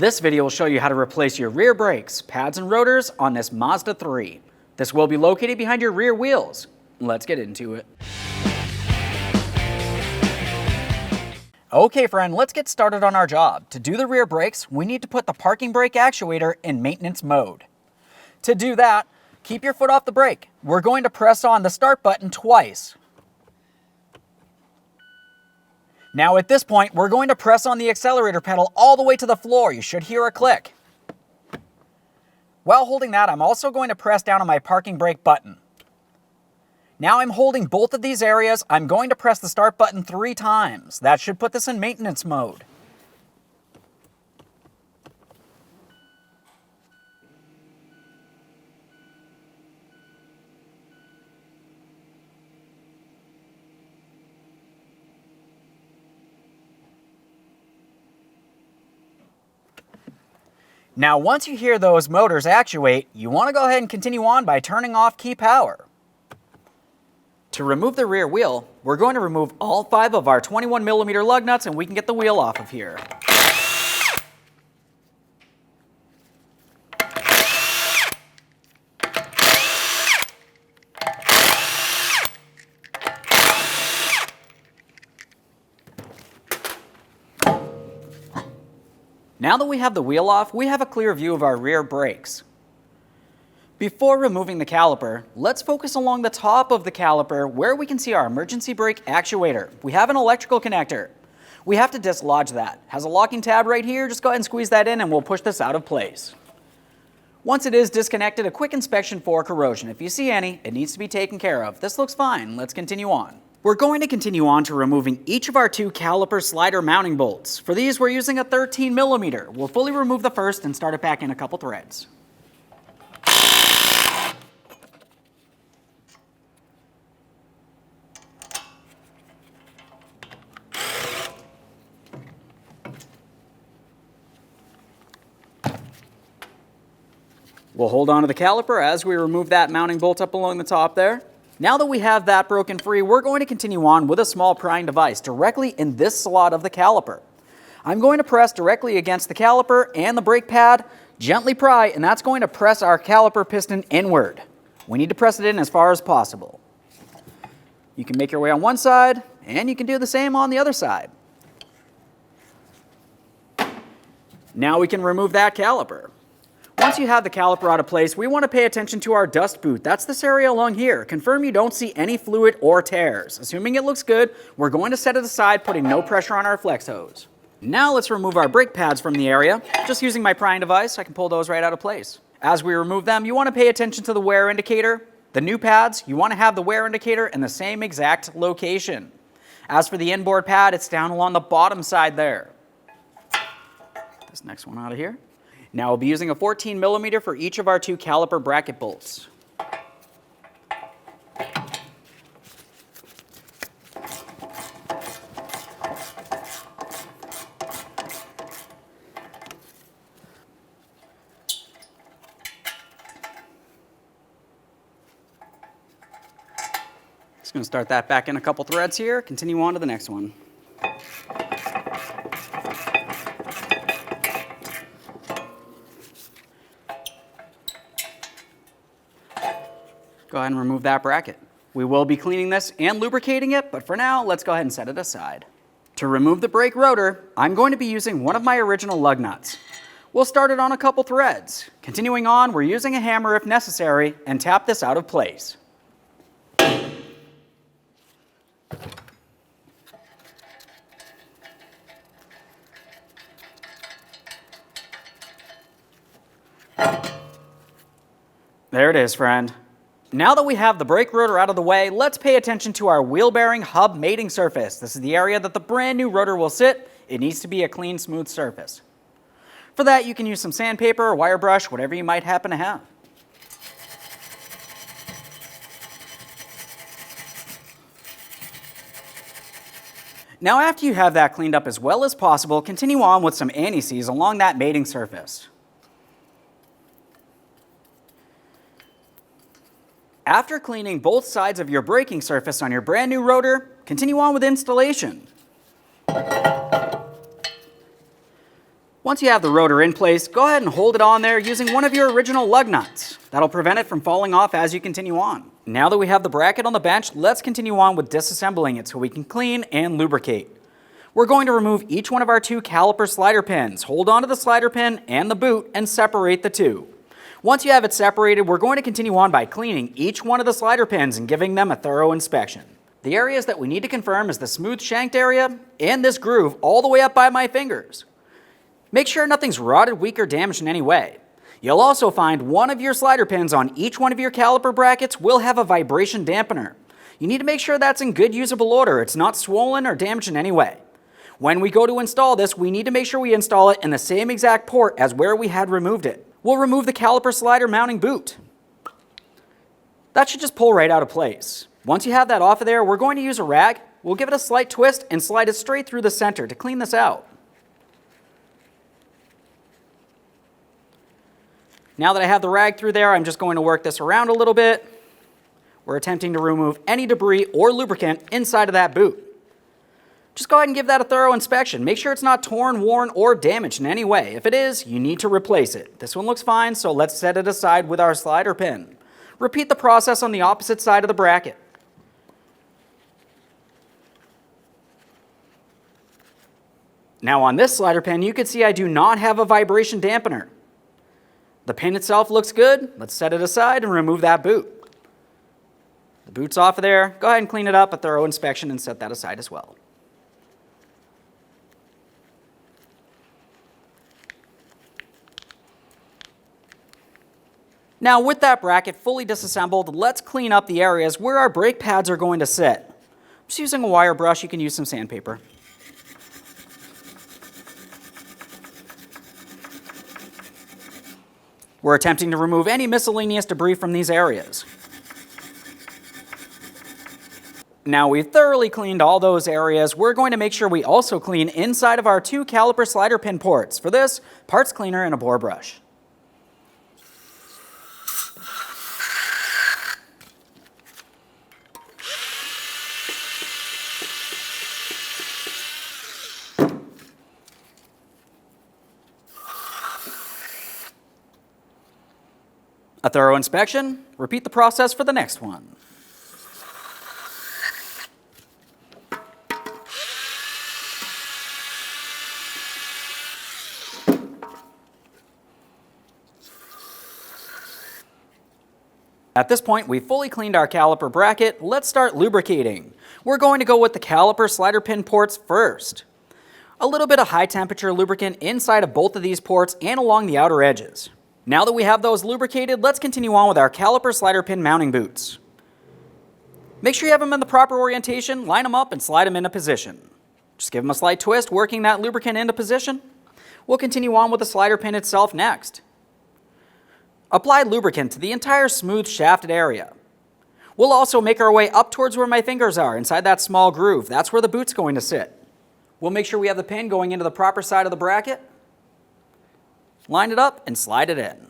This video will show you how to replace your rear brakes, pads, and rotors on this Mazda 3. This will be located behind your rear wheels. Let's get into it. Okay friend, let's get started on our job. To do the rear brakes, we need to put the parking brake actuator in maintenance mode. To do that, keep your foot off the brake. We're going to press on the start button twice. Now at this point, we're going to press on the accelerator pedal all the way to the floor. You should hear a click. While holding that, I'm also going to press down on my parking brake button. Now I'm holding both of these areas. I'm going to press the start button 3 times. That should put this in maintenance mode. Now once you hear those motors actuate, you want to go ahead and continue on by turning off key power. To remove the rear wheel, we're going to remove all 5 of our 21mm lug nuts and we can get the wheel off of here. Now that we have the wheel off, we have a clear view of our rear brakes. Before removing the caliper, let's focus along the top of the caliper where we can see our emergency brake actuator. We have an electrical connector. We have to dislodge that. It has a locking tab right here. Just go ahead and squeeze that in and we'll push this out of place. Once it is disconnected, a quick inspection for corrosion. If you see any, it needs to be taken care of. This looks fine. Let's continue on. We're going to continue on to removing each of our 2 caliper slider mounting bolts. For these, we're using a 13mm. We'll fully remove the first and start it back in a couple threads. We'll hold on to the caliper as we remove that mounting bolt up along the top there. Now that we have that broken free, we're going to continue on with a small prying device directly in this slot of the caliper. I'm going to press directly against the caliper and the brake pad, gently pry, and that's going to press our caliper piston inward. We need to press it in as far as possible. You can make your way on one side, and you can do the same on the other side. Now we can remove that caliper. Once you have the caliper out of place, we want to pay attention to our dust boot. That's this area along here. Confirm you don't see any fluid or tears. Assuming it looks good, we're going to set it aside, putting no pressure on our flex hose. Now let's remove our brake pads from the area. Just using my prying device, I can pull those right out of place. As we remove them, you want to pay attention to the wear indicator. The new pads, you want to have the wear indicator in the same exact location. As for the inboard pad, it's down along the bottom side there. This next one out of here. Now we'll be using a 14mm for each of our 2 caliper bracket bolts. Just going to start that back in a couple threads here, continue on to the next one. Go ahead and remove that bracket. We will be cleaning this and lubricating it, but for now, let's go ahead and set it aside. To remove the brake rotor, I'm going to be using one of my original lug nuts. We'll start it on a couple threads. Continuing on, we're using a hammer if necessary, and tap this out of place. There it is, friend. Now that we have the brake rotor out of the way, let's pay attention to our wheel bearing hub mating surface. This is the area that the brand new rotor will sit. It needs to be a clean, smooth surface. For that, you can use some sandpaper or wire brush, whatever you might happen to have. Now after you have that cleaned up as well as possible, continue on with some anti-seize along that mating surface. After cleaning both sides of your braking surface on your brand new rotor, continue on with installation. Once you have the rotor in place, go ahead and hold it on there using one of your original lug nuts. That'll prevent it from falling off as you continue on. Now that we have the bracket on the bench, let's continue on with disassembling it so we can clean and lubricate. We're going to remove each one of our 2 caliper slider pins. Hold onto the slider pin and the boot and separate the 2. Once you have it separated, we're going to continue on by cleaning each one of the slider pins and giving them a thorough inspection. The areas that we need to confirm is the smooth shanked area and this groove all the way up by my fingers. Make sure nothing's rotted, weak, or damaged in any way. You'll also find one of your slider pins on each one of your caliper brackets will have a vibration dampener. You need to make sure that's in good usable order. It's not swollen or damaged in any way. When we go to install this, we need to make sure we install it in the same exact port as where we had removed it. We'll remove the caliper slider mounting boot. That should just pull right out of place. Once you have that off of there, we're going to use a rag. We'll give it a slight twist and slide it straight through the center to clean this out. Now that I have the rag through there, I'm just going to work this around a little bit. We're attempting to remove any debris or lubricant inside of that boot. Just go ahead and give that a thorough inspection. Make sure it's not torn, worn, or damaged in any way. If it is, you need to replace it. This one looks fine, so let's set it aside with our slider pin. Repeat the process on the opposite side of the bracket. Now on this slider pin, you can see I do not have a vibration dampener. The pin itself looks good. Let's set it aside and remove that boot. The boot's off of there. Go ahead and clean it up, a thorough inspection, and set that aside as well. Now with that bracket fully disassembled, let's clean up the areas where our brake pads are going to sit. Just using a wire brush, you can use some sandpaper. We're attempting to remove any miscellaneous debris from these areas. Now we've thoroughly cleaned all those areas, we're going to make sure we also clean inside of our 2 caliper slider pin ports. For this, parts cleaner and a bore brush. A thorough inspection. Repeat the process for the next one. At this point, we've fully cleaned our caliper bracket. Let's start lubricating. We're going to go with the caliper slider pin ports first. A little bit of high temperature lubricant inside of both of these ports and along the outer edges. Now that we have those lubricated, let's continue on with our caliper slider pin mounting boots. Make sure you have them in the proper orientation, line them up, and slide them into position. Just give them a slight twist, working that lubricant into position. We'll continue on with the slider pin itself next. Apply lubricant to the entire smooth shafted area. We'll also make our way up towards where my fingers are, inside that small groove. That's where the boot's going to sit. We'll make sure we have the pin going into the proper side of the bracket. Line it up and slide it in.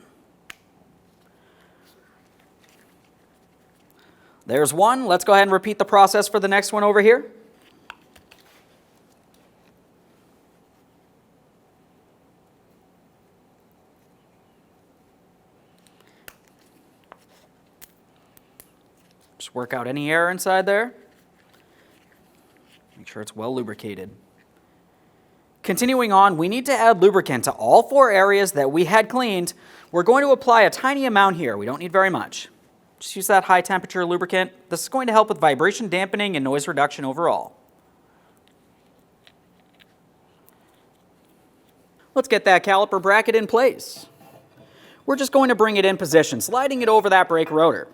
There's one. Let's go ahead and repeat the process for the next one over here. Just work out any air inside there. Make sure it's well lubricated. Continuing on, we need to add lubricant to all 4 areas that we had cleaned. We're going to apply a tiny amount here. We don't need very much. Just use that high temperature lubricant. This is going to help with vibration dampening and noise reduction overall. Let's get that caliper bracket in place. We're just going to bring it in position, sliding it over that brake rotor.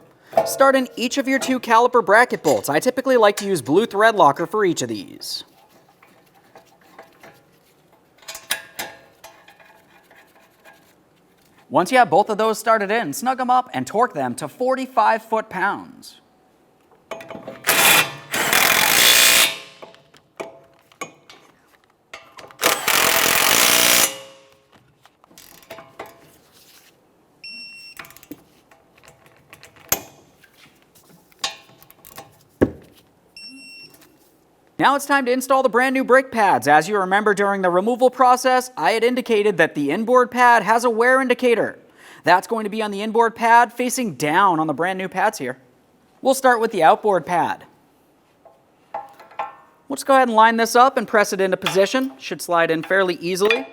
Start in each of your 2 caliper bracket bolts. I typically like to use blue thread locker for each of these. Once you have both of those started in, snug them up and torque them to 45 foot-pounds. Now it's time to install the brand new brake pads. As you remember, during the removal process, I had indicated that the inboard pad has a wear indicator. That's going to be on the inboard pad facing down on the brand new pads here. We'll start with the outboard pad. Let's go ahead and line this up and press it into position. Should slide in fairly easily.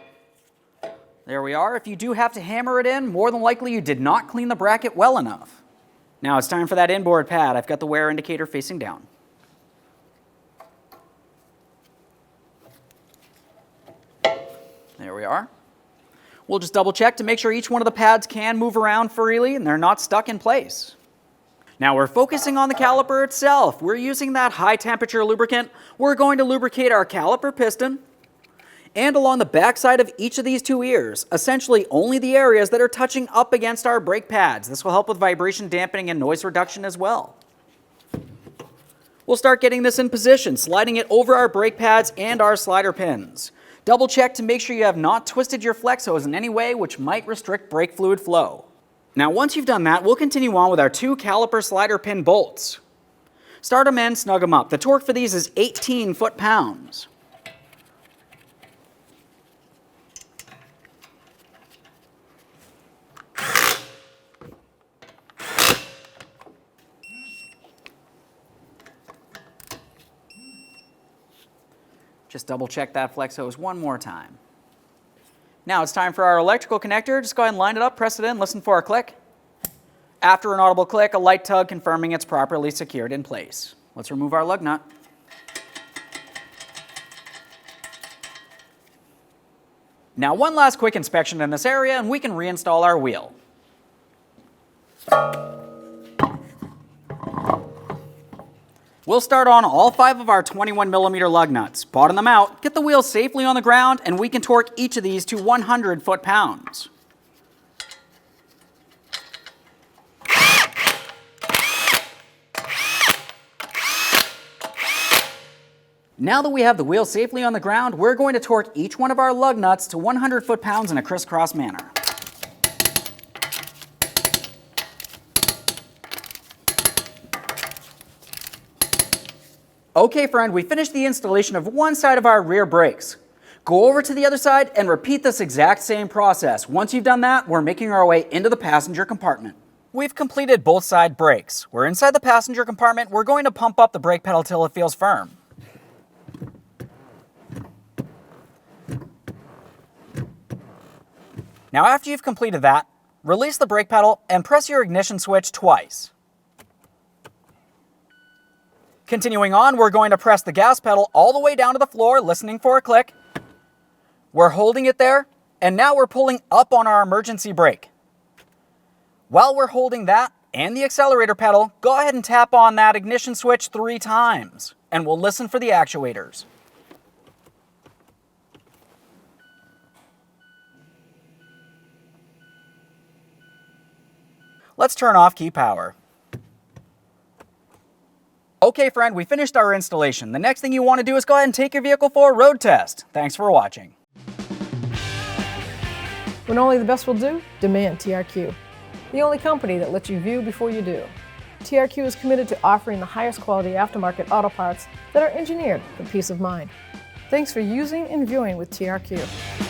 There we are. If you do have to hammer it in, more than likely you did not clean the bracket well enough. Now it's time for that inboard pad. I've got the wear indicator facing down. There we are. We'll just double check to make sure each one of the pads can move around freely and they're not stuck in place. Now we're focusing on the caliper itself. We're using that high temperature lubricant. We're going to lubricate our caliper piston and along the back side of each of these two ears, essentially only the areas that are touching up against our brake pads. This will help with vibration dampening and noise reduction as well. We'll start getting this in position, sliding it over our brake pads and our slider pins. Double check to make sure you have not twisted your flex hose in any way which might restrict brake fluid flow. Now once you've done that, we'll continue on with our two caliper slider pin bolts. Start them in, snug them up. The torque for these is 18 foot-pounds. Just double check that flex hose one more time. Now it's time for our electrical connector. Just go ahead and line it up, press it in, listen for a click. After an audible click, a light tug confirming it's properly secured in place. Let's remove our lug nut. Now one last quick inspection in this area and we can reinstall our wheel. We'll start on all 5 of our 21mm lug nuts, bottom them out, get the wheel safely on the ground, and we can torque each of these to 100 foot-pounds. Now that we have the wheel safely on the ground, we're going to torque each one of our lug nuts to 100 foot-pounds in a crisscross manner. Okay friend, we finished the installation of one side of our rear brakes. Go over to the other side and repeat this exact same process. Once you've done that, we're making our way into the passenger compartment. We've completed both side brakes. We're inside the passenger compartment. We're going to pump up the brake pedal till it feels firm. Now after you've completed that, release the brake pedal and press your ignition switch twice. Continuing on, we're going to press the gas pedal all the way down to the floor, listening for a click. We're holding it there, and now we're pulling up on our emergency brake. While we're holding that and the accelerator pedal, go ahead and tap on that ignition switch 3 times, and we'll listen for the actuators. Let's turn off key power. Okay friend, we finished our installation. The next thing you want to do is go ahead and take your vehicle for a road test. Thanks for watching. When only the best will do, demand TRQ. The only company that lets you view before you do. TRQ is committed to offering the highest quality aftermarket auto parts that are engineered for peace of mind. Thanks for using and viewing with TRQ.